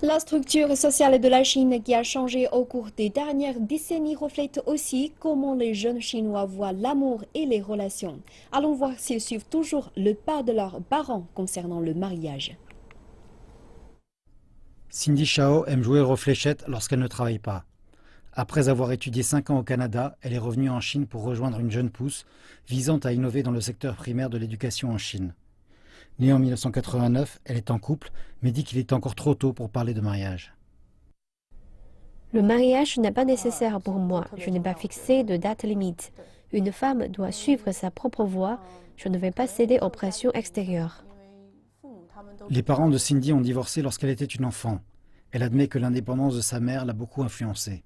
La structure sociale de la Chine qui a changé au cours des dernières décennies reflète aussi comment les jeunes Chinois voient l'amour et les relations. Allons voir s'ils suivent toujours le pas de leurs parents concernant le mariage. Cindy Shao aime jouer aux fléchettes lorsqu'elle ne travaille pas. Après avoir étudié 5 ans au Canada, elle est revenue en Chine pour rejoindre une jeune pousse visant à innover dans le secteur primaire de l'éducation en Chine. Née en 1989, elle est en couple, mais dit qu'il est encore trop tôt pour parler de mariage. Le mariage n'est pas nécessaire pour moi. Je n'ai pas fixé de date limite. Une femme doit suivre sa propre voie. Je ne vais pas céder aux pressions extérieures. Les parents de Cindy ont divorcé lorsqu'elle était une enfant. Elle admet que l'indépendance de sa mère l'a beaucoup influencée.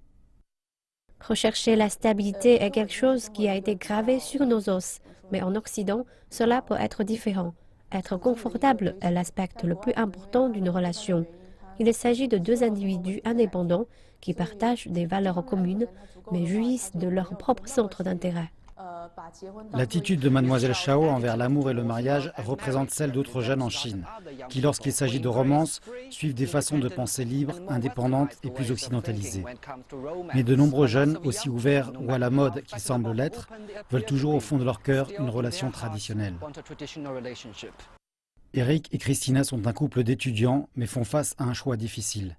Rechercher la stabilité est quelque chose qui a été gravé sur nos os. Mais en Occident, cela peut être différent. Être confortable est l'aspect le plus important d'une relation. Il s'agit de deux individus indépendants qui partagent des valeurs communes, mais jouissent de leur propre centre d'intérêt. L'attitude de mademoiselle Shao envers l'amour et le mariage représente celle d'autres jeunes en Chine, qui lorsqu'il s'agit de romance, suivent des façons de penser libres, indépendantes et plus occidentalisées. Mais de nombreux jeunes, aussi ouverts ou à la mode qu'ils semblent l'être, veulent toujours au fond de leur cœur une relation traditionnelle. Eric et Christina sont un couple d'étudiants, mais font face à un choix difficile.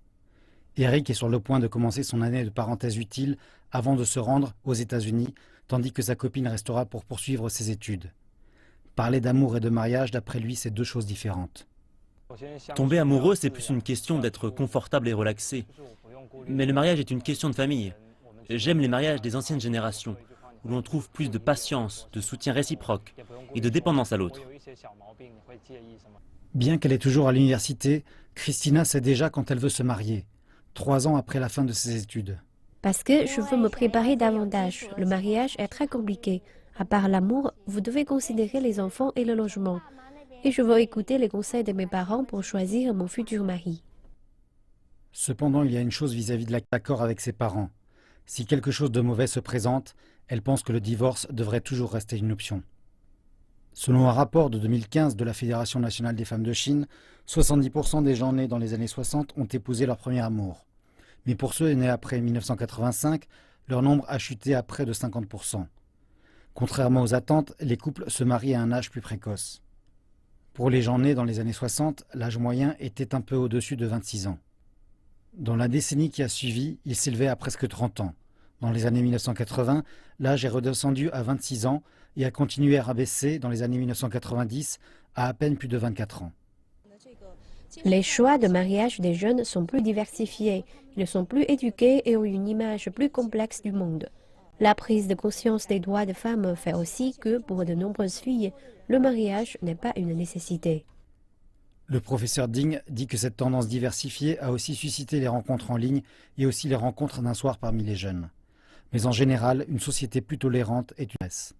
Eric est sur le point de commencer son année de parenthèse utile avant de se rendre aux États-Unis, tandis que sa copine restera pour poursuivre ses études. Parler d'amour et de mariage, d'après lui, c'est deux choses différentes. Tomber amoureux, c'est plus une question d'être confortable et relaxé. Mais le mariage est une question de famille. J'aime les mariages des anciennes générations, où l'on trouve plus de patience, de soutien réciproque et de dépendance à l'autre. Bien qu'elle est toujours à l'université, Christina sait déjà quand elle veut se marier, 3 ans après la fin de ses études. Parce que je veux me préparer davantage. Le mariage est très compliqué. À part l'amour, vous devez considérer les enfants et le logement. Et je veux écouter les conseils de mes parents pour choisir mon futur mari. Cependant, il y a une chose vis-à-vis de l'accord avec ses parents. Si quelque chose de mauvais se présente, elle pense que le divorce devrait toujours rester une option. Selon un rapport de 2015 de la Fédération nationale des femmes de Chine, 70% des gens nés dans les années 60 ont épousé leur premier amour. Mais pour ceux nés après 1985, leur nombre a chuté à près de 50%. Contrairement aux attentes, les couples se marient à un âge plus précoce. Pour les gens nés dans les années 60, l'âge moyen était un peu au-dessus de 26 ans. Dans la décennie qui a suivi, il s'élevait à presque 30 ans. Dans les années 1980, l'âge est redescendu à 26 ans et a continué à rabaisser dans les années 1990 à peine plus de 24 ans. Les choix de mariage des jeunes sont plus diversifiés. Ils sont plus éduqués et ont une image plus complexe du monde. La prise de conscience des droits des femmes fait aussi que, pour de nombreuses filles, le mariage n'est pas une nécessité. Le professeur Ding dit que cette tendance diversifiée a aussi suscité les rencontres en ligne et aussi les rencontres d'un soir parmi les jeunes. Mais en général, une société plus tolérante est une baisse.